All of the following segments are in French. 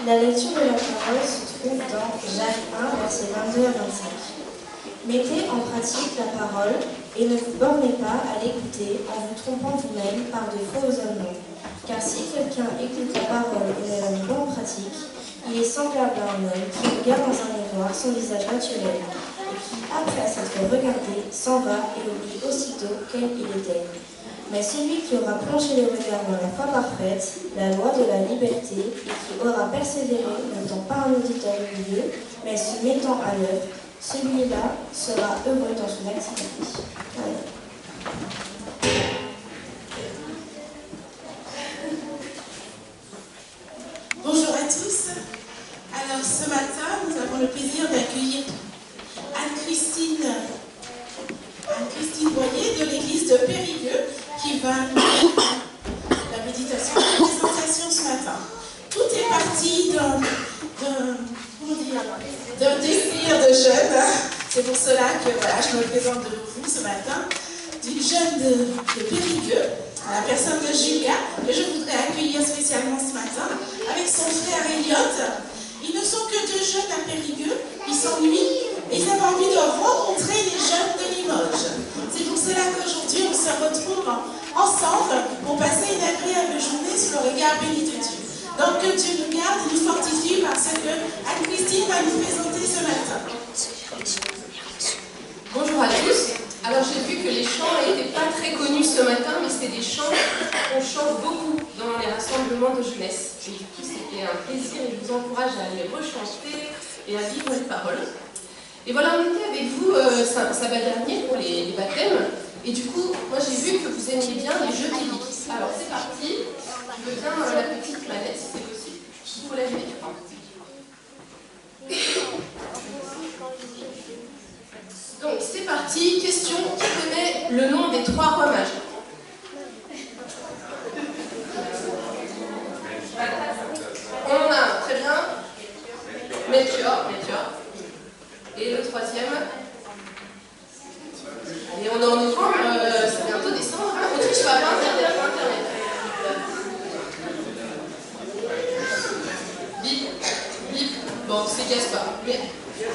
La lecture de la parole se trouve dans Jacques 1, versets 22 à 25. Mettez en pratique la parole et ne vous bornez pas à l'écouter en vous trompant vous-même par de faux raisonnements. Car si quelqu'un écoute la parole et ne la met pas en pratique, il est semblable à un homme qui regarde dans un miroir son visage naturel et qui, après s'être regardé, s'en va et oublie aussitôt quel il était. Mais celui qui aura plongé le regard dans la foi parfaite, la loi de la liberté, et qui aura persévéré, n'étant pas un auditeur oublieux, mais se mettant à l'œuvre, celui-là sera heureux dans son activité. Amen. Bonjour à tous. Alors ce matin, nous avons le plaisir d'accueillir Anne-Christine Boyer de l'église de Périgueux qui va nous faire la méditation et la présentation ce matin. Tout est parti d'un désir de jeûne. C'est pour cela que voilà, je me présente devant vous ce matin, d'une jeune de Périgueux, la personne de Julia, que je voudrais accueillir spécialement ce matin, avec son frère Elliot. Ils ne sont que deux jeunes à Périgueux, ils s'ennuient et ils avaient envie de rencontrer les jeunes de Limoges. C'est pour cela qu'aujourd'hui on se retrouve ensemble pour passer une agréable journée sous le regard béni de Dieu. Donc que Dieu nous garde et nous fortifie parce que Anne-Christine va nous présenter ce matin. Bonjour à tous. Alors j'ai vu que les chants n'étaient pas très connus ce matin, mais c'est des chants qu'on chante beaucoup dans les rassemblements de jeunesse. Et du coup c'était un plaisir et je vous encourage à les rechanter et à vivre les paroles. Et voilà, on était avec vous sabbat dernier pour les baptêmes. Et du coup, moi j'ai vu que vous aimiez bien les jeux bibliques. Alors c'est parti. Je veux bien la petite manette si c'est possible. Il faut la mettre. Donc c'est parti, question, qui connaît le nom des trois rois mages? On en a un, très bien. Melchior. Et le troisième? Allez, on est en novembre, c'est bientôt décembre. On triche pas, pas internet. Bip. Bon, c'est Gaspard. Mais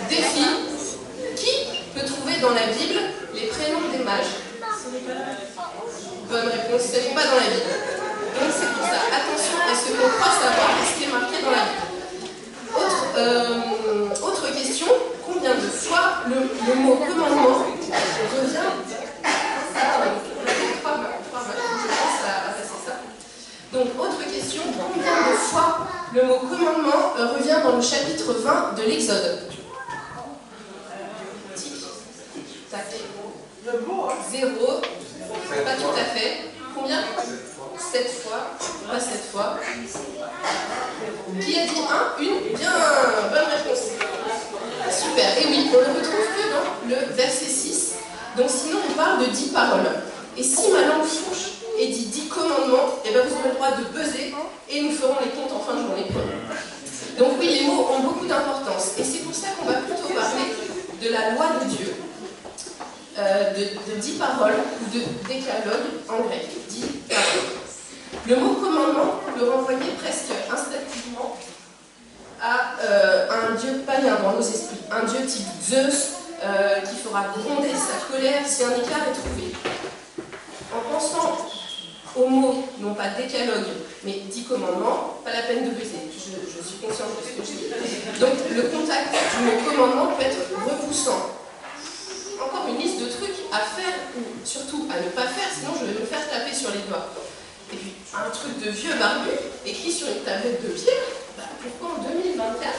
défi, qui peut trouver dans la Bible les prénoms des mages? Bonne réponse, ce n'est pas dans la Bible. Donc c'est pour ça, attention à ce qu'on croit savoir et ce qui est marqué dans la Bible. Autre question, combien de fois le mot commandement revient? Donc autre question, combien de fois le mot commandement revient dans le chapitre 20 de l'Exode? Tac. 0. Pas tout à fait. Combien? 7 fois. Pas 7 fois. Qui a dit 1? Une? Bien, bonne réponse. Super. Et oui, on le retrouve que dans le verset 6. Donc sinon, on parle de 10 paroles. Et si ma langue fourche et dit 10 commandements, et bien vous aurez le droit de peser et nous ferons les comptes en fin de journée. Donc oui, les mots ont beaucoup d'importance. Et c'est pour ça qu'on va plutôt parler de la loi de Dieu. De 10 paroles ou de décalogue en grec, 10 paroles. Le mot commandement peut renvoyer presque instinctivement à un dieu païen dans nos esprits, un dieu type Zeus qui fera gronder sa colère si un écart est trouvé. En pensant au mot, non pas décalogue, mais 10 commandements, pas la peine de peser, je suis consciente de ce que je dis. Donc le contact du mot commandement peut être repoussant. Encore une liste de trucs à faire ou surtout à ne pas faire, sinon je vais me faire taper sur les doigts. Et puis un truc de vieux barbu écrit sur une tablette de pierre, pourquoi en 2024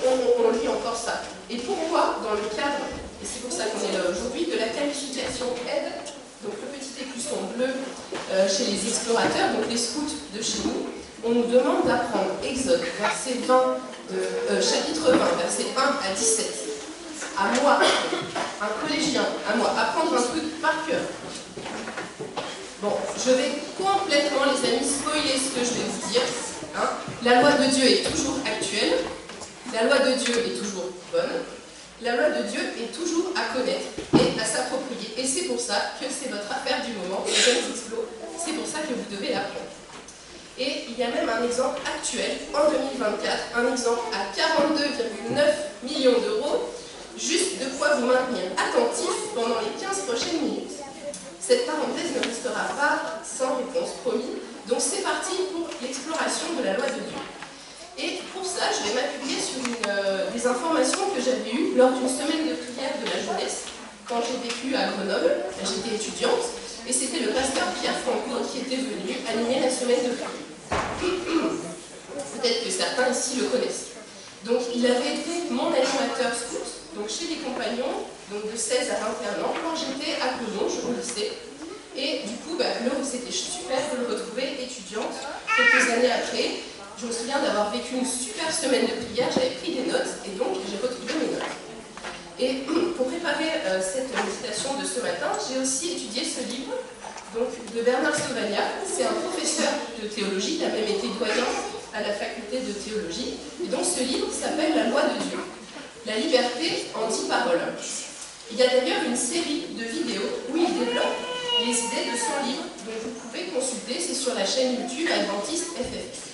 on lit encore ça? Et pourquoi dans le cadre, et c'est pour ça qu'on est là aujourd'hui, de la qualification aide, donc le petit écusson bleu chez les explorateurs, donc les scouts de chez nous, on nous demande d'apprendre Exode, verset 20 chapitre 20, versets 1 à 17. À moi, un collégien, à moi, apprendre un truc par cœur. Bon, je vais complètement, les amis, spoiler ce que je vais vous dire. Hein. La loi de Dieu est toujours actuelle, la loi de Dieu est toujours bonne, la loi de Dieu est toujours à connaître et à s'approprier. Et c'est pour ça que c'est votre affaire du moment, les jeunes explos, c'est pour ça que vous devez l'apprendre. Et il y a même un exemple actuel, en 2024, un exemple à 42,9 millions d'euros, juste de quoi vous maintenir attentif pendant les 15 prochaines minutes. Cette parenthèse ne restera pas sans réponse, promis. Donc c'est parti pour l'exploration de la loi de Dieu. Et pour ça, je vais m'appuyer sur des informations que j'avais eues lors d'une semaine de prière de la jeunesse, quand j'ai vécu à Grenoble. J'étais étudiante, et c'était le pasteur Pierre Franco qui était venu animer la semaine de prière. Peut-être que certains ici le connaissent. Donc il avait été mon animateur scout, donc chez les compagnons, donc de 16 à 21 ans, quand j'étais à Clononge au lycée. Et du coup, c'était super de le retrouver étudiante. Quelques années après, je me souviens d'avoir vécu une super semaine de prière, j'avais pris des notes, et donc j'ai retrouvé mes notes. Et pour préparer cette méditation de ce matin, j'ai aussi étudié ce livre donc, de Bernard Sauvagnat. C'est un professeur de théologie, il a même été doyen à la faculté de théologie. Et donc ce livre s'appelle La loi de Dieu. La liberté en 10 paroles. Il y a d'ailleurs une série de vidéos où il développe les idées de son livre, dont vous pouvez consulter, c'est sur la chaîne YouTube Adventiste FFF.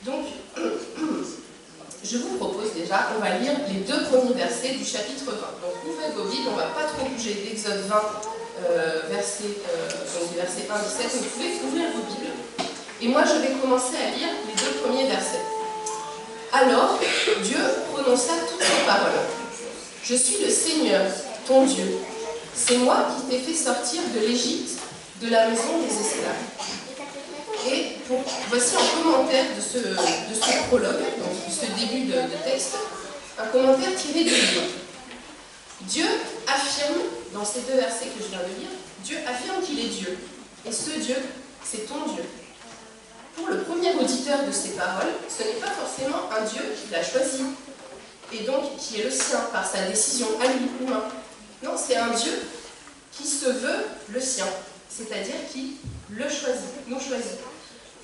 Donc, je vous propose déjà, on va lire les 2 premiers versets du chapitre 20. Donc, ouvrez vos Bibles, on ne va pas trop bouger d'Exode 20, verset 1 à 17, vous pouvez ouvrir vos Bibles. Et moi, je vais commencer à lire les 2 premiers versets. Alors, Dieu prononça toutes ces paroles. Je suis le Seigneur, ton Dieu. C'est moi qui t'ai fait sortir de l'Égypte, de la maison des esclaves. Et voici un commentaire de ce prologue, donc de ce début de texte, un commentaire tiré du livre. Dieu affirme, dans ces 2 versets que je viens de lire, Dieu affirme qu'il est Dieu. Et ce Dieu, c'est ton Dieu. Pour le premier auditeur de ces paroles, ce n'est pas forcément un Dieu qu'il a choisi, et donc qui est le sien par sa décision à lui, humain. Non, c'est un Dieu qui se veut le sien, c'est-à-dire qui le choisit, nous choisit.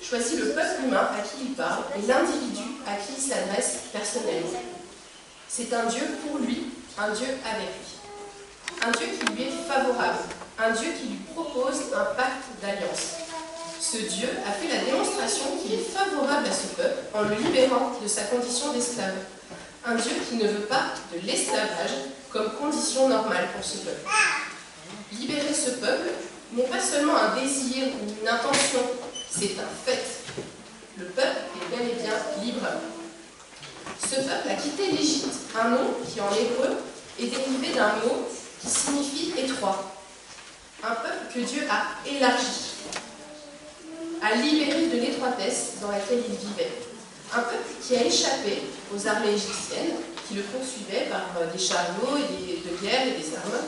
Choisit le peuple humain à qui il parle et l'individu à qui il s'adresse personnellement. C'est un Dieu pour lui, un Dieu avec lui. Un Dieu qui lui est favorable, un Dieu qui lui propose un pacte d'alliance. Ce Dieu a fait la démonstration qu'il est favorable à ce peuple en le libérant de sa condition d'esclave. Un Dieu qui ne veut pas de l'esclavage comme condition normale pour ce peuple. Libérer ce peuple n'est pas seulement un désir ou une intention, c'est un fait. Le peuple est bel et bien libre. Ce peuple a quitté l'Égypte, un nom qui en hébreu est dérivé d'un mot qui signifie étroit. Un peuple que Dieu a élargi, a libéré de l'étroitesse dans laquelle il vivait. Un peuple qui a échappé aux armées égyptiennes, qui le poursuivaient par des chariots et de guerre et des armes.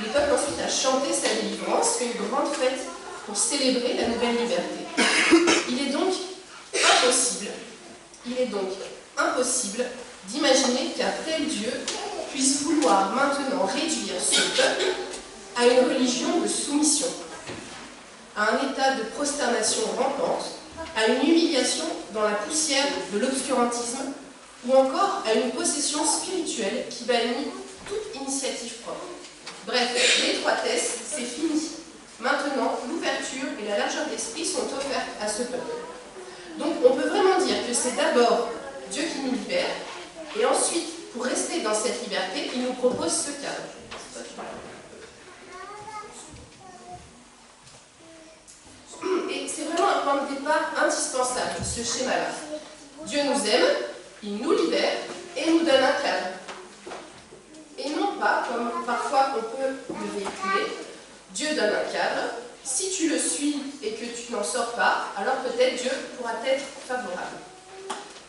Le peuple ensuite a chanté sa délivrance, fait une grande fête pour célébrer la nouvelle liberté. Il est donc impossible d'imaginer qu'un tel Dieu puisse vouloir maintenant réduire ce peuple à une religion de soumission, à un état de prosternation rampante, à une humiliation dans la poussière de l'obscurantisme, ou encore à une possession spirituelle qui bannit toute initiative propre. Bref, l'étroitesse, c'est fini. Maintenant, l'ouverture et la largeur d'esprit sont offertes à ce peuple. Donc on peut vraiment dire que c'est d'abord Dieu qui nous libère, et ensuite, pour rester dans cette liberté, il nous propose ce cadre. Et c'est vraiment un point de départ indispensable, ce schéma-là. Dieu nous aime, il nous libère et nous donne un cadre. Et non pas, comme parfois on peut le véhiculer, Dieu donne un cadre, si tu le suis et que tu n'en sors pas, alors peut-être Dieu pourra t'être favorable.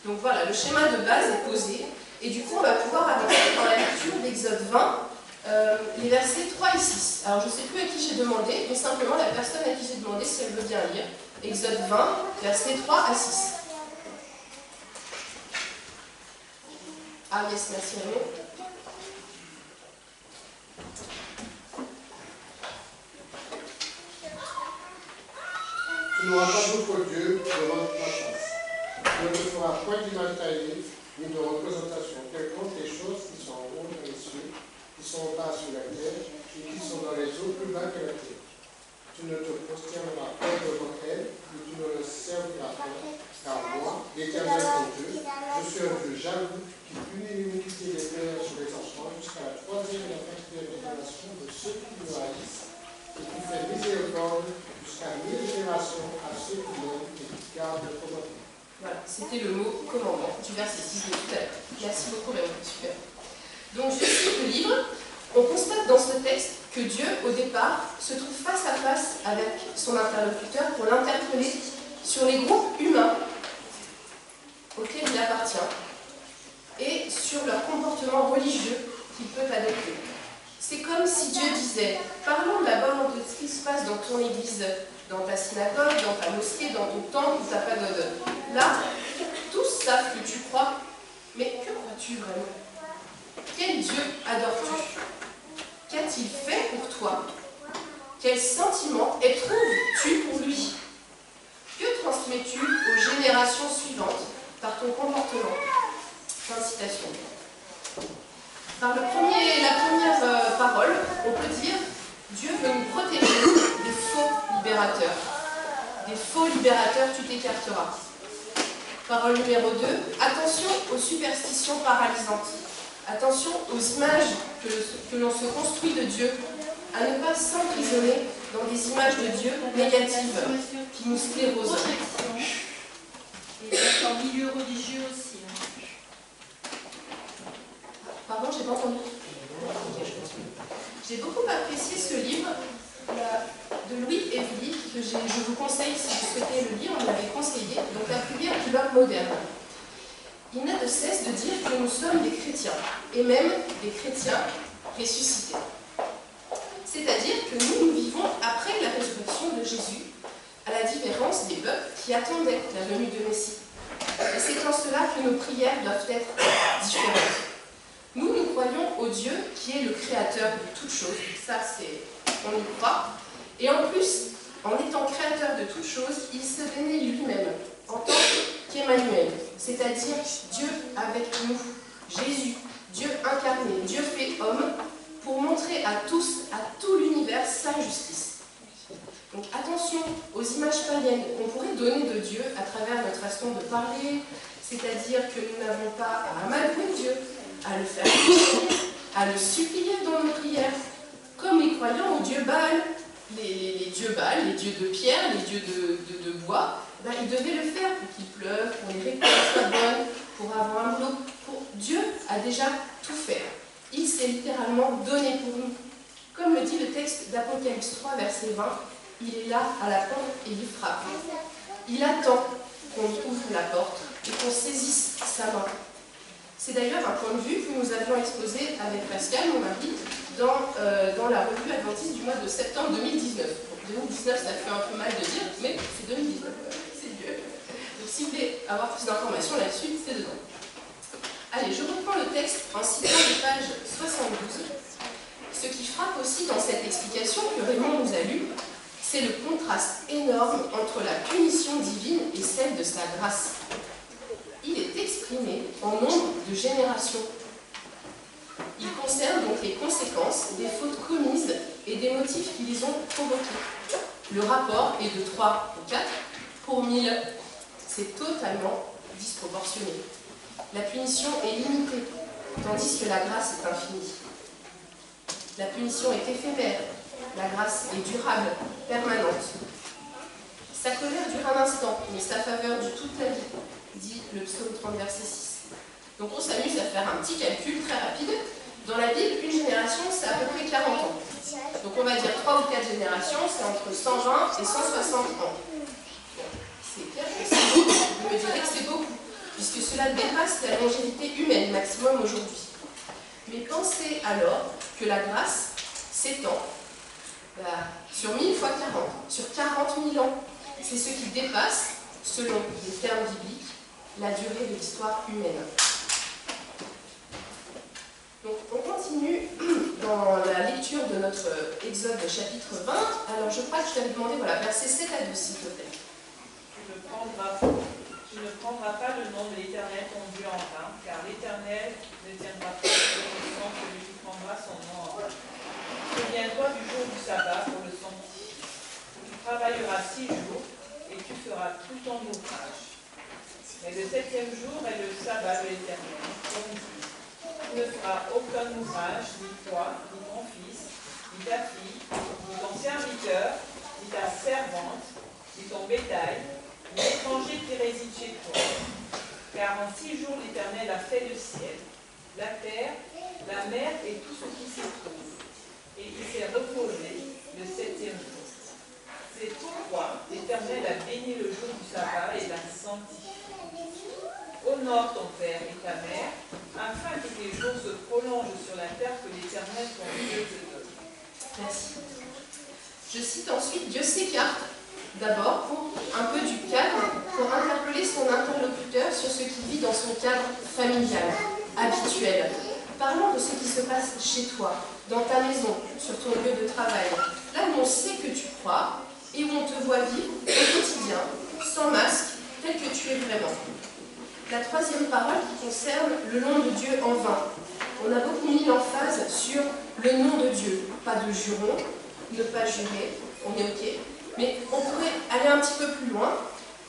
Donc voilà, le schéma de base est posé, et du coup on va pouvoir avancer dans la lecture d'Exode 20, les versets 3 et 6. Alors je ne sais plus à qui j'ai demandé, mais simplement la personne à qui j'ai demandé si elle veut bien lire. Exode 20, versets 3 à 6. Ah yes, merci Raymond. Tu n'auras pas d'autre Dieu devant ta face. Tu ne te feras point d'image taillée, ni de représentation quelconque des choses qui sont en haut dans les cieux, qui sont bas sur la terre, et qui sont dans les eaux plus bas que la terre. Tu ne te prosterneras pas devant elles, et tu ne le serviras pas. génération de ceux qui nous haïssent, et qui fait miséricorde jusqu'à 1000 générations à ceux qui l'aiment et qui gardent le commandement. Voilà, c'était le mot commandement du verset 6 de tout à l'heure. Merci beaucoup, Raymond, super. Donc, je cite le livre. On constate dans ce texte que Dieu, au départ, se trouve face à face avec son interlocuteur pour l'interpeller sur les groupes humains auxquels il appartient et sur leur comportement religieux qu'il peut adopter. C'est comme si Dieu disait, parlons d'abord de ce qui se passe dans ton église, dans ta synagogue, dans ta mosquée, dans ton temple, ta pagode. Là, tous savent que tu crois, mais que crois-tu vraiment? Quel Dieu adores-tu? Qu'a-t-il fait pour toi? Quel sentiment éprouves-tu pour lui? Que transmets-tu aux générations suivantes par ton comportement? Fin de citation. Par la première parole, on peut dire Dieu veut nous protéger des faux libérateurs. Des faux libérateurs, tu t'écarteras. Parole numéro 2, attention aux superstitions paralysantes. Attention aux images que l'on se construit de Dieu, à ne pas s'emprisonner dans des images de Dieu négatives qui nous sclérosent. Et en milieu religieux aussi. Pardon, j'ai pas entendu. J'ai beaucoup apprécié ce livre de Louis Evely, que je vous conseille si vous souhaitez le lire, on me l'avait conseillé, donc La prière de l'homme moderne. Il n'a de cesse de dire que nous sommes des chrétiens, et même des chrétiens ressuscités. C'est-à-dire que nous vivons après la résurrection de Jésus, à la différence des peuples qui attendaient la venue de Messie. Et c'est en cela que nos prières doivent être différentes. Nous croyons au Dieu qui est le créateur de toutes choses, ça on y croit, et en plus, en étant créateur de toutes choses, il se bénit lui-même en tant qu'Emmanuel, c'est-à-dire Dieu avec nous, Jésus, Dieu incarné, Dieu fait homme, pour montrer à tous, à tout l'univers, sa justice. Donc attention aux images païennes qu'on pourrait donner de Dieu à travers notre façon de parler, c'est-à-dire que nous n'avons pas à amadouer Dieu, à le faire prier, à le supplier dans nos prières, comme les croyants au Dieu Baal, les dieux Baal, les dieux de pierre, les dieux de bois, ben, ils devaient le faire pour qu'il pleuve, pour les récoltes soient bonnes, pour avoir un boulot. Dieu a déjà tout fait. Il s'est littéralement donné pour nous. Comme le dit le texte d'Apocalypse 3, verset 20, il est là à la porte et il frappe. Il attend qu'on lui ouvre la porte et qu'on saisisse sa main. C'est d'ailleurs un point de vue que nous avions exposé avec Pascal, mon mari, dans la revue adventiste du mois de septembre 2019. Bon, 2019, ça fait un peu mal de dire, mais c'est 2019, c'est Dieu. Donc si vous voulez avoir plus d'informations là-dessus, c'est dedans. Allez, je reprends le texte en citant les pages 72. Ce qui frappe aussi dans cette explication que Raymond nous a lue, c'est le contraste énorme entre la punition divine et celle de sa grâce. Il est exprimé en nombre de générations. Il concerne donc les conséquences des fautes commises et des motifs qui les ont provoquées. Le rapport est de 3 ou 4 pour 1000. C'est totalement disproportionné. La punition est limitée, tandis que la grâce est infinie. La punition est éphémère, la grâce est durable, permanente. Sa colère dure un instant, mais sa faveur dure toute la vie, dit le psaume 30, verset 6. Donc on s'amuse à faire un petit calcul très rapide. Dans la Bible, une génération, c'est à peu près 40 ans. Donc on va dire 3 ou 4 générations, c'est entre 120 et 160 ans. C'est clair que c'est beaucoup. Vous me direz que c'est beaucoup, puisque cela dépasse la longévité humaine maximum aujourd'hui. Mais pensez alors que la grâce s'étend sur 1000 fois 40, sur 40 000 ans. C'est ce qui dépasse, selon les termes bibliques, la durée de l'histoire humaine. Donc on continue dans la lecture de notre Exode chapitre 20. Alors je crois que je t'avais demandé, voilà, versets 7 à 12, s'il te plaît. Tu ne prendras pas le nom de l'Éternel ton Dieu en vain, car l'Éternel ne tiendra pas sans celui qui prendra son nom en vain. Souviens-toi du jour du sabbat pour le sanctifier. Tu travailleras 6 jours et tu feras tout ton ouvrage. Mais le 7e jour est le sabbat de l'Éternel, ton Dieu. Tu ne feras aucun ouvrage, ni toi, ni ton fils, ni ta fille, ni ton serviteur, ni ta servante, ni ton bétail, ni l'étranger qui réside chez toi. Car en 6 jours l'Éternel a fait le ciel, la terre, la mer et tout ce qui s'y trouve. Et il s'est reposé le 7e jour. C'est pourquoi l'Éternel a béni le jour du sabbat et l'a sanctifié. Honore ton père et ta mère, afin que tes jours se prolongent sur la terre que l'Éternel ton Dieu te donne. Merci. Je cite ensuite, Dieu s'écarte d'abord pour un peu du cadre, pour interpeller son interlocuteur sur ce qu'il vit dans son cadre familial, habituel. Parlons de ce qui se passe chez toi, dans ta maison, sur ton lieu de travail, là où on sait que tu crois et où on te voit vivre au quotidien, sans masque, tel que tu es vraiment. La troisième parole qui concerne le nom de Dieu en vain. On a beaucoup mis l'emphase sur le nom de Dieu, pas de juron, ne pas jurer, on est ok, mais on pourrait aller un petit peu plus loin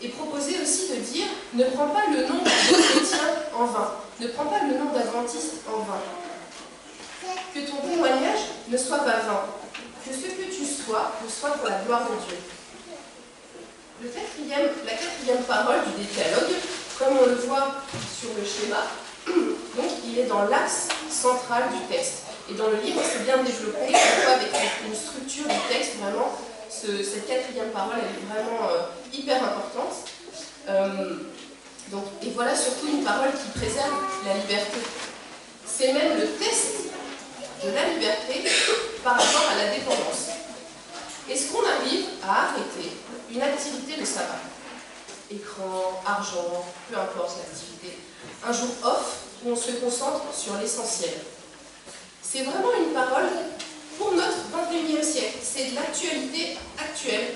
et proposer aussi de dire ne prends pas le nom de chrétien en vain, ne prends pas le nom d'adventiste en vain. Que ton témoignage ne soit pas vain, que ce que tu sois le soit pour la gloire de Dieu. La quatrième parole du décalogue, comme on le voit sur le schéma, donc il est dans l'axe central du texte. Et dans le livre, c'est bien développé, on voit avec une structure du texte, vraiment, cette quatrième parole, elle est vraiment hyper importante. Et voilà surtout une parole qui préserve la liberté. C'est même le test de la liberté par rapport à la dépendance. Est-ce qu'on arrive à arrêter une activité le sabbat? Écran, argent, peu importe l'activité. Un jour off où on se concentre sur l'essentiel. C'est vraiment une parole pour notre 21e siècle. C'est de l'actualité actuelle.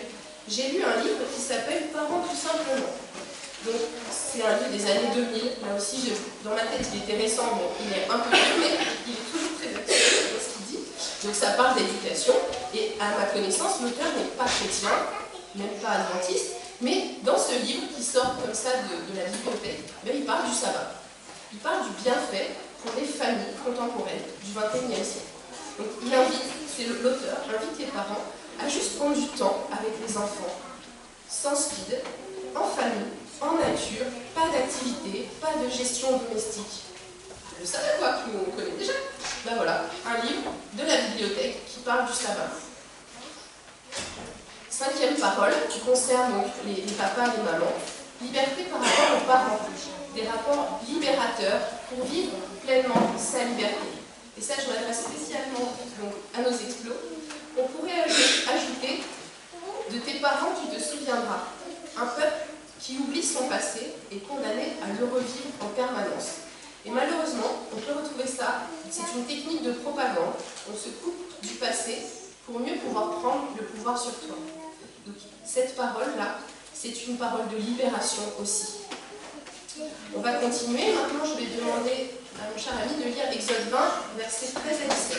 J'ai lu un livre qui s'appelle Parents tout simplement. Donc, c'est un livre des années 2000. Là aussi, dans ma tête, il était récent. Bon, il est un peu vieux, mais il est toujours très actuel dans ce qu'il dit. Donc, ça parle d'éducation. Et à ma connaissance, l'auteur n'est pas chrétien, même pas adventiste. Mais dans ce livre qui sort comme ça de la bibliothèque, il parle du sabbat. Il parle du bienfait pour les familles contemporaines du 21e siècle. Donc il invite, c'est l'auteur, invite les parents à juste prendre du temps avec les enfants, sans speed, en famille, en nature, pas d'activité, pas de gestion domestique. Le sabbat quoi, tout le monde connaît déjà. Ben voilà, un livre de la bibliothèque qui parle du sabbat. Cinquième parole, qui concerne donc les papas et les mamans, liberté par rapport aux parents, des rapports libérateurs pour vivre pleinement sa liberté. Et ça, je m'adresse spécialement donc, à nos explos. On pourrait ajouter de tes parents, tu te souviendras. Un peuple qui oublie son passé est condamné à le revivre en permanence. Et malheureusement, on peut retrouver ça, c'est une technique de propagande. On se coupe du passé pour mieux pouvoir prendre le pouvoir sur toi. Donc, cette parole-là, c'est une parole de libération aussi. On va continuer. Maintenant, je vais demander à mon cher ami de lire Exode 20, versets 13 à 17.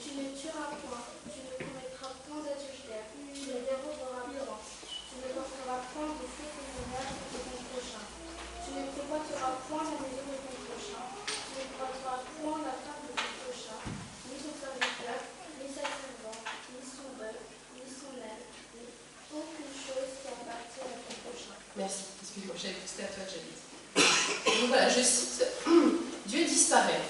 Tu ne tueras point, tu ne commettras point d'adultère, tu ne déroberas point, tu ne porteras point de faux témoignages de ton prochain, tu ne convoiteras point la maison de ton prochain, tu ne convoiteras point la femme de ton prochain, ni son serviteur, ni sa servante, ni son bœuf, ni son aile, ni aucune chose qui appartient à ton prochain. Merci, excuse-moi, c'était à toi que j'avais dit. Donc voilà, je cite, Dieu disparaît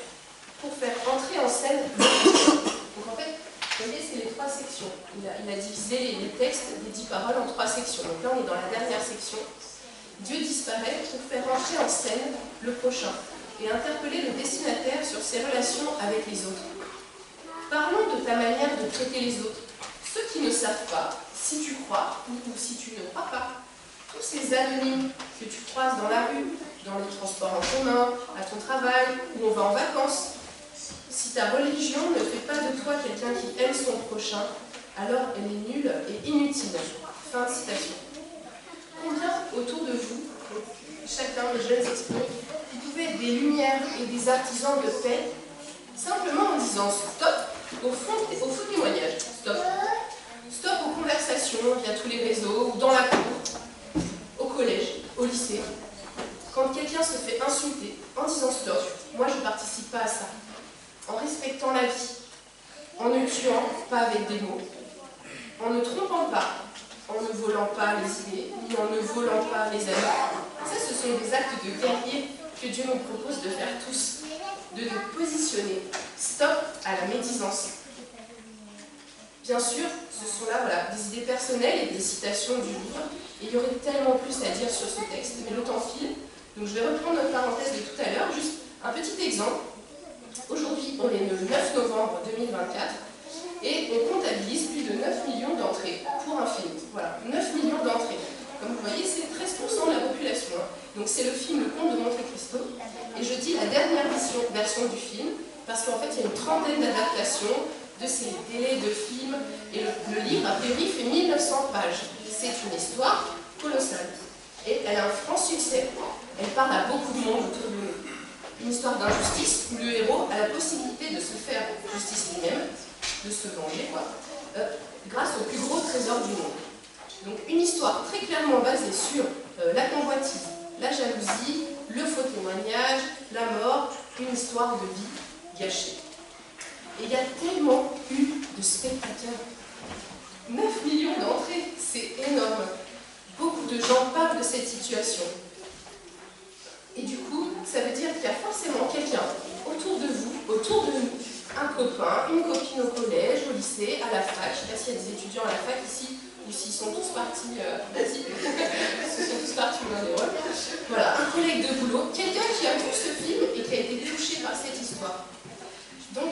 pour faire entrer en scène le prochain. Donc en fait, vous voyez, c'est les 3 sections. Il a divisé les textes des 10 paroles en 3 sections. Donc là, on est dans la dernière section. Dieu disparaît pour faire entrer en scène le prochain et interpeller le destinataire sur ses relations avec les autres. Parlons de ta manière de traiter les autres. Ceux qui ne savent pas si tu crois ou si tu ne crois pas. Tous ces anonymes que tu croises dans la rue, dans les transports en commun, à ton travail, où on va en vacances. Si ta religion ne fait pas de toi quelqu'un qui aime son prochain, alors elle est nulle et inutile. Fin de citation. Combien autour de vous, chacun des jeunes esprits, qui pouvaient être des lumières et des artisans de paix, simplement en disant stop au faux témoignage, stop. Stop aux conversations via tous les réseaux ou dans la cour, au collège, au lycée. Quand quelqu'un se fait insulter en disant stop, moi je ne participe pas à ça. En en ne tuant pas avec des mots, en ne trompant pas, en ne volant pas les idées, ni en ne volant pas les amis. Ça, ce sont des actes de guerrier que Dieu nous propose de faire tous, de nous positionner. Stop à la médisance. Bien sûr, ce sont là des idées personnelles et des citations du livre. Et il y aurait tellement plus à dire sur ce texte, mais le temps file. Donc je vais reprendre notre parenthèse de tout à l'heure, juste un petit exemple. Aujourd'hui, on est le 9 novembre 2024 et on comptabilise plus de 9 millions d'entrées pour un film. Voilà, 9 millions d'entrées. Comme vous voyez, c'est 13% de la population. Donc c'est le film Le Comte de Monte Cristo. Et je dis la dernière version du film, parce qu'en fait, il y a une trentaine d'adaptations de ces délais de films. Et le livre, a priori, fait 1900 pages. C'est une histoire colossale. Et elle a un franc succès. Elle parle à beaucoup de monde autour de nous. Une histoire d'injustice où le héros a la possibilité de se faire justice lui-même, de se venger, grâce au plus gros trésor du monde. Donc une histoire très clairement basée sur la convoitise, la jalousie, le faux témoignage, la mort, une histoire de vie gâchée. Et il y a tellement eu de spectateurs. 9 millions d'entrées, c'est énorme. Beaucoup de gens parlent de cette situation. Et du coup, ça veut dire qu'il y a forcément quelqu'un autour de vous, autour de nous, un copain, une copine au collège, au lycée, à la fac. Je ne sais pas s'il y a des étudiants à la fac ici, ou s'ils sont tous partis, vas-y, ils sont tous partis l'un des rôles. Voilà, un collègue de boulot, quelqu'un qui a vu ce film et qui a été touché par cette histoire. Donc,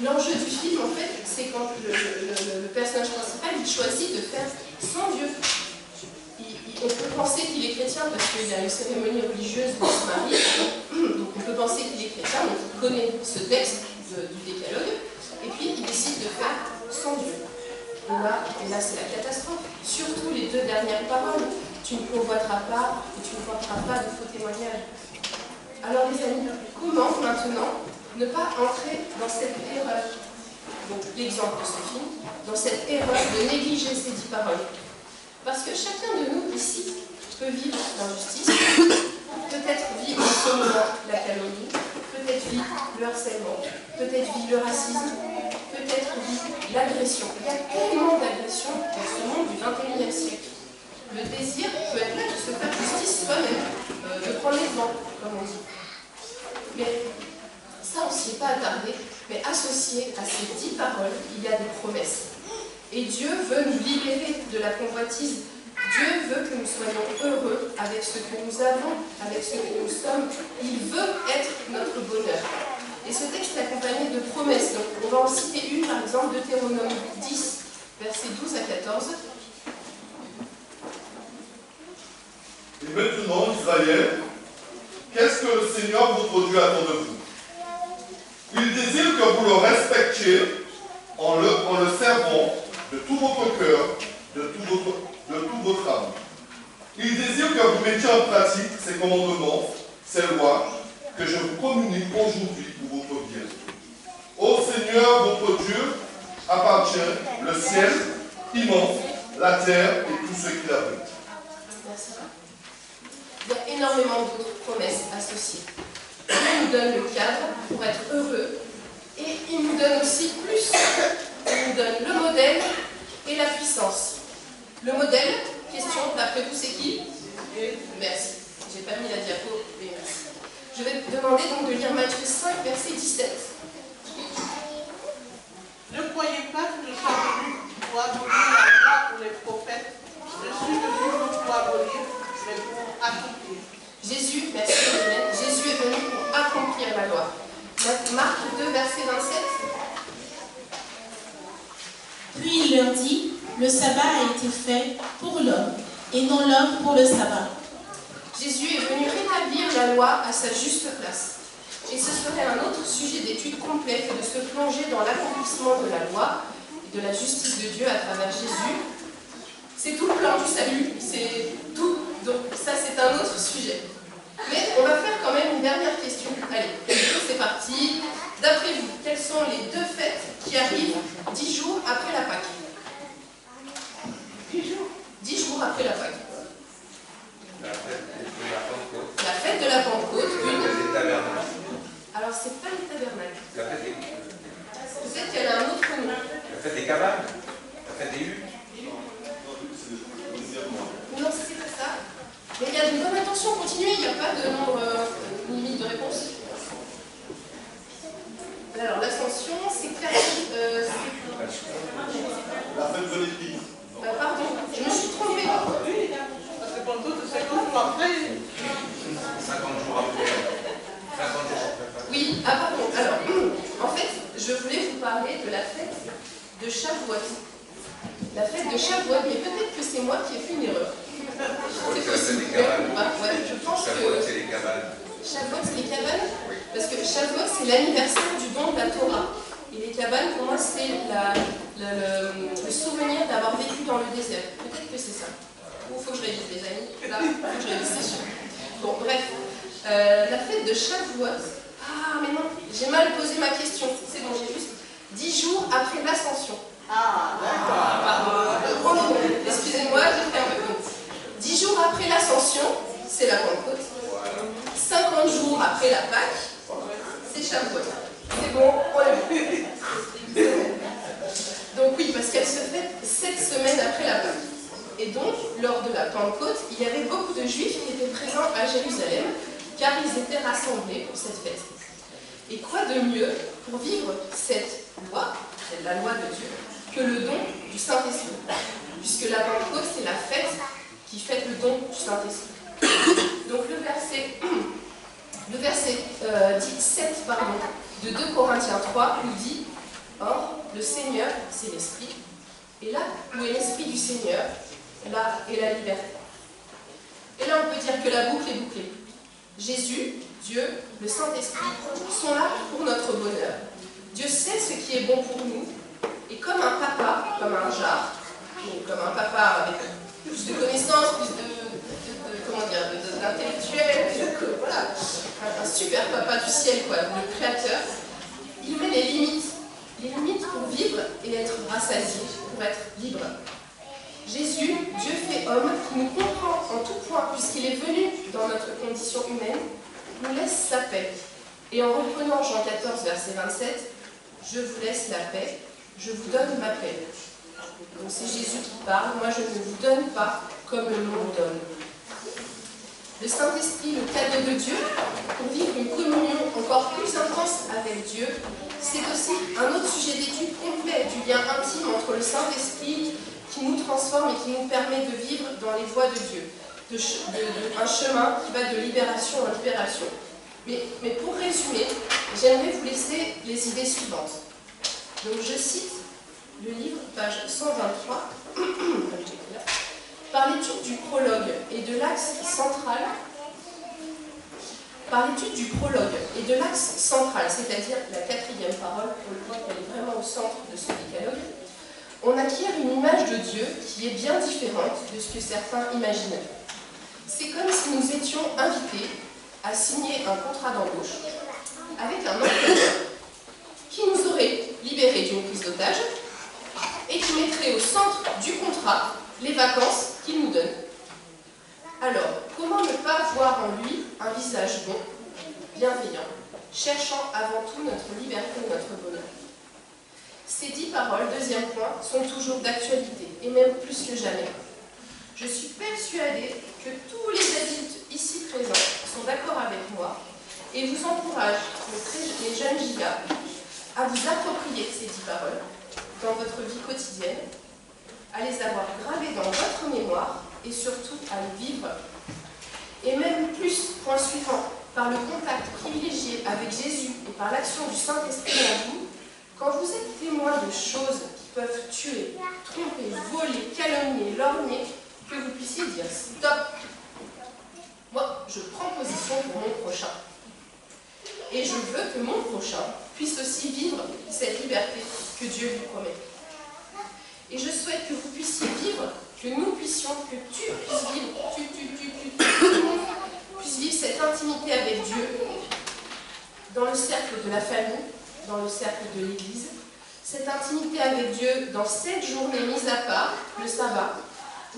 l'enjeu du film, en fait, c'est quand le personnage principal, il choisit de faire sans Dieu. On peut penser qu'il est chrétien parce qu'il y a une cérémonie religieuse où il se marie. Donc on peut penser qu'il est chrétien, donc il connaît ce texte du décalogue, et puis il décide de faire sans Dieu. Et là c'est la catastrophe. Surtout les deux dernières paroles. Tu ne convoiteras pas et tu ne porteras pas de faux témoignages. Alors les amis, comment maintenant ne pas entrer dans cette erreur? Donc l'exemple de ce film, dans cette erreur de négliger ces 10 paroles. Parce que chacun de nous ici peut vivre l'injustice, peut-être vivre en ce moment la calomnie, peut-être vivre le harcèlement, peut-être vivre le racisme, peut-être vivre l'agression. Il y a tellement d'agressions dans ce monde du XXIe siècle. Le désir peut être là de se faire justice soi-même, de prendre les devants, comme on dit. Mais ça, on ne s'y est pas attardé, mais associé à ces 10 paroles, il y a des promesses. Et Dieu veut nous libérer de la convoitise. Dieu veut que nous soyons heureux avec ce que nous avons, avec ce que nous sommes. Il veut être notre bonheur. Et ce texte est accompagné de promesses. Donc, on va en citer une, par exemple, Deutéronome 10, versets 12 à 14. Et maintenant, Israël, qu'est-ce que le Seigneur votre Dieu attend de vous? Il désire que vous le respectiez en le servant de tout votre cœur, de toute votre âme. Il désire que vous mettiez en pratique ces commandements, ces lois, que je vous communique aujourd'hui pour votre bien. Ô Seigneur, votre Dieu, appartient le ciel immense, la terre et tout ce qu'il abrite. Merci. Il y a énormément d'autres promesses associées. Dieu nous donne le cadre pour être heureux et il nous donne aussi plus. Il nous donne le modèle et la puissance. Le modèle, question, d'après vous, c'est qui? Merci. J'ai pas mis la diapo, mais merci. Je vais vous demander donc de lire Matthieu 5, verset 17. Ne croyez pas que je sois venu pour abolir la loi ou les prophètes. Je suis venu non pour abolir, mais pour accomplir. Jésus, merci Hélène, Jésus est venu pour accomplir la loi. Marc 2, verset 27. Puis il leur dit, le sabbat a été fait pour l'homme, et non l'homme pour le sabbat. Jésus est venu rétablir la loi à sa juste place. Et ce serait un autre sujet d'étude complète que de se plonger dans l'accomplissement de la loi et de la justice de Dieu à travers Jésus. C'est tout le plan du salut, c'est tout. Donc ça, c'est un autre sujet. Mais on va faire quand même une dernière question. Allez, c'est parti. D'après vous, quelles sont les 2 fêtes qui arrivent 10 jours après la Pâque? 10 jours après la Pâque. La fête de la Pentecôte, une. Alors, c'est pas les tabernacles. Peut-être qu'elle a un autre cabanes, la fête des huttes. Non, c'est pas ça. Mais il y a de bonnes intentions, continuez, il n'y a pas de nombre limite de réponse. Alors, l'ascension, c'est clair. La fête de l'église. Pardon, je me suis trompée. Parce que Pentecôte, c'est 50 jours après. 50 jours après. 50 jours après. Oui, ah pardon. Alors, en fait, je voulais vous parler de la fête de Shavuot. La fête de Shavuot, mais peut-être que c'est moi qui ai fait une erreur. C'est possible. Ouais, je pense que Shavuot, c'est les cabanes. Shavuot, c'est les cabanes. Parce que Shavuot, c'est l'anniversaire du don de la Torah. Et les cabanes, pour moi, c'est le souvenir d'avoir vécu dans le désert. Peut-être que c'est ça. Ou il faut que je révise, les amis. Là, il faut que je révise, c'est sûr. Bon, bref. La fête de Shavuot. Ah, mais non, j'ai mal posé ma question. C'est bon, j'ai juste 10 jours après l'ascension. Ah, d'accord. Pardon. Excusez-moi, j'ai fait un peu compte. 10 jours après l'ascension, c'est la Pentecôte. 50 jours après la Pâque, c'est Shavuot. C'est bon, on l'a vu. Donc oui, parce qu'elle se fait 7 semaines après la Pâque. Et donc, lors de la Pentecôte, il y avait beaucoup de Juifs qui étaient présents à Jérusalem, car ils étaient rassemblés pour cette fête. Et quoi de mieux pour vivre cette loi, la loi de Dieu, que le don du Saint-Esprit? Puisque la Pentecôte, c'est la fête qui fête le don du Saint-Esprit. Donc le verset 7 de 2 Corinthiens 3 nous dit « Or, le Seigneur, c'est l'Esprit, et là où est l'Esprit du Seigneur, là est la liberté. » Et là, on peut dire que la boucle est bouclée. Jésus, Dieu, le Saint-Esprit sont là pour notre bonheur. Dieu sait ce qui est bon pour nous, et comme un papa, comme un jar, comme un papa avec plus de connaissances, plus d'intellectuel, voilà, un super papa du ciel, quoi, le créateur, il met les limites pour vivre et être rassasié, pour être libre. Jésus, Dieu fait homme, qui nous comprend en tout point, puisqu'il est venu dans notre condition humaine, nous laisse sa paix. Et en reprenant Jean 14, verset 27, « Je vous laisse la paix, je vous donne ma paix. » Donc c'est Jésus qui parle, moi je ne vous donne pas comme le monde donne. Le Saint-Esprit, le cadeau de Dieu, pour vivre une communion encore plus intense avec Dieu, c'est aussi un autre sujet d'étude complet du lien intime entre le Saint-Esprit qui nous transforme et qui nous permet de vivre dans les voies de Dieu, un chemin qui va de libération en libération. Mais pour résumer, j'aimerais vous laisser les idées suivantes. Donc je cite le livre, page 123, par l'étude du prologue et de l'axe central, c'est-à-dire la 4e parole, on le voit qu'elle est vraiment au centre de ce décalogue, on acquiert une image de Dieu qui est bien différente de ce que certains imaginaient. C'est comme si nous étions invités à signer un contrat d'embauche avec un employeur qui nous aurait libérés d'une prise d'otage et qui mettrait au centre du contrat les vacances qu'il nous donne. Alors, comment ne pas voir en lui un visage bon, bienveillant, cherchant avant tout notre liberté et notre bonheur? Ces 10 paroles, deuxième point, sont toujours d'actualité, et même plus que jamais. Je suis persuadée que tous les adultes ici présents sont d'accord avec moi et vous encouragent, les jeunes gigas, à vous approprier ces 10 paroles dans votre vie quotidienne, à les avoir gravées dans votre mémoire et surtout à les vivre. Et même plus, point suivant, par le contact privilégié avec Jésus et par l'action du Saint-Esprit en vous, quand vous êtes témoin de choses qui peuvent tuer, tromper, voler, calomnier, lorgner, que vous puissiez dire stop. Moi, je prends position pour mon prochain. Et je veux que mon prochain puisse aussi vivre cette liberté que Dieu lui promet. Et je souhaite que vous puissiez vivre, que nous puissions, que tu puisses vivre, tout le monde puisse vivre cette intimité avec Dieu dans le cercle de la famille, dans le cercle de l'Église, cette intimité avec Dieu dans cette journée mise à part, le sabbat,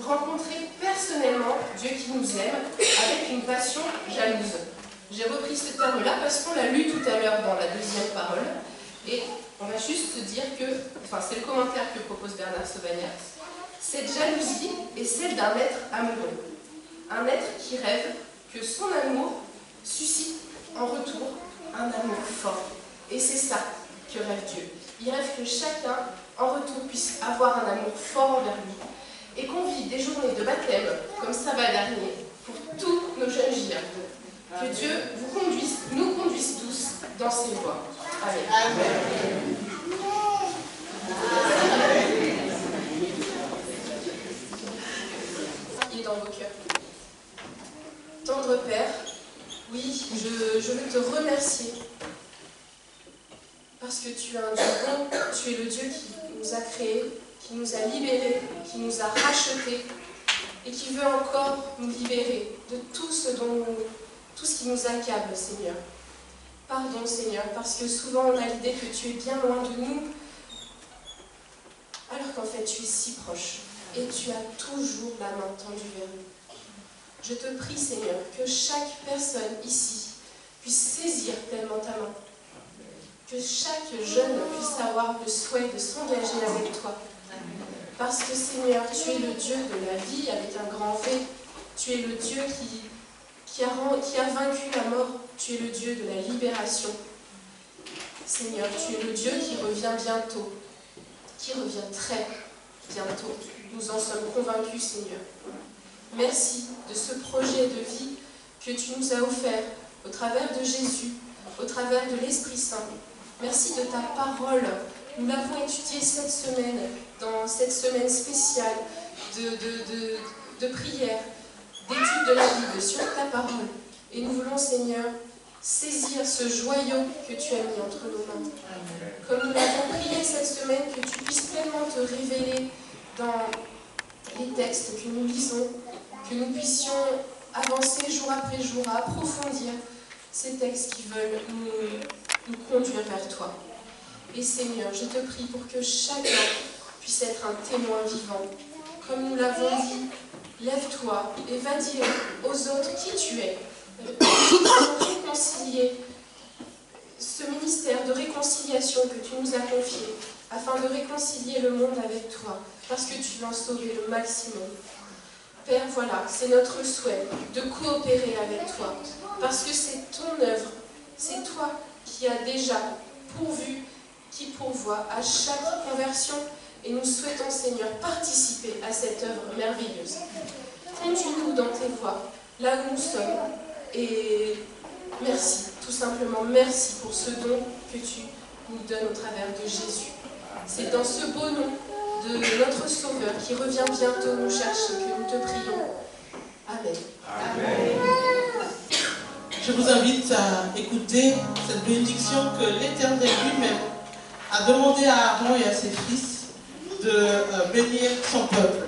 rencontrer personnellement Dieu qui nous aime avec une passion jalouse. J'ai repris ce terme-là parce qu'on l'a lu tout à l'heure dans la 2e parole et On va juste se dire que, enfin c'est le commentaire que propose Bernard Sauvagnat, cette jalousie est celle d'un être amoureux. Un être qui rêve que son amour suscite en retour un amour fort. Et c'est ça que rêve Dieu. Il rêve que chacun, en retour, puisse avoir un amour fort envers lui et qu'on vive des journées de baptême comme sabbat dernier pour tous nos jeunes JA. Que Dieu vous conduise, nous conduise tous dans ses voies. Amen. Amen. Il est dans vos cœurs. Tendre Père, oui, je veux te remercier parce que tu es un Dieu bon, tu es le Dieu qui nous a créés, qui nous a libérés, qui nous a rachetés et qui veut encore nous libérer de tout ce qui nous accable, Seigneur. Pardon, Seigneur, parce que souvent on a l'idée que tu es bien loin de nous, alors qu'en fait tu es si proche et tu as toujours la main tendue vers nous. Je te prie, Seigneur, que chaque personne ici puisse saisir pleinement ta main, que chaque jeune puisse avoir le souhait de s'engager avec toi. Parce que, Seigneur, tu es le Dieu de la vie avec un grand V. Tu es le Dieu qui a vaincu la mort. Tu es le Dieu de la libération. Seigneur, tu es le Dieu qui revient bientôt, qui revient très bientôt. Nous en sommes convaincus, Seigneur. Merci de ce projet de vie que tu nous as offert au travers de Jésus, au travers de l'Esprit Saint. Merci de ta parole. Nous l'avons étudiée cette semaine, dans cette semaine spéciale de prière, d'étude de la Bible sur ta parole. Et nous voulons, Seigneur, saisir ce joyau que tu as mis entre nos mains. Comme nous l'avons prié cette semaine, que tu puisses pleinement te révéler dans les textes que nous lisons, que nous puissions avancer jour après jour, à approfondir ces textes qui veulent nous conduire vers toi. Et Seigneur, je te prie pour que chacun puisse être un témoin vivant. Comme nous l'avons dit, lève-toi et va dire aux autres qui tu es. Réconcilier ce ministère de réconciliation que tu nous as confié, afin de réconcilier le monde avec toi, parce que tu veux en sauver le maximum. Père, voilà, c'est notre souhait de coopérer avec toi, parce que c'est ton œuvre, c'est toi qui as déjà pourvu, qui pourvoit à chaque conversion, et nous souhaitons, Seigneur, participer à cette œuvre merveilleuse. Conduis-nous dans tes voies, là où nous sommes, et merci, tout simplement merci pour ce don que tu nous donnes au travers de Jésus. C'est dans ce beau nom de notre Sauveur qui revient bientôt nous chercher que nous te prions. Amen. Amen. Je vous invite à écouter cette bénédiction que l'Éternel lui-même a demandé à Aaron et à ses fils de bénir son peuple.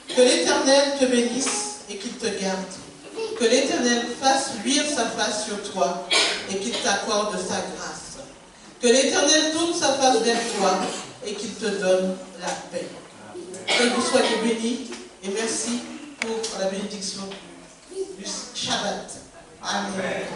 Que l'Éternel te bénisse et qu'il te garde. Que l'Éternel fasse luire sa face sur toi et qu'il t'accorde sa grâce. Que l'Éternel tourne sa face vers toi et qu'il te donne la paix. Que vous soyez bénis et merci pour la bénédiction du Shabbat. Amen.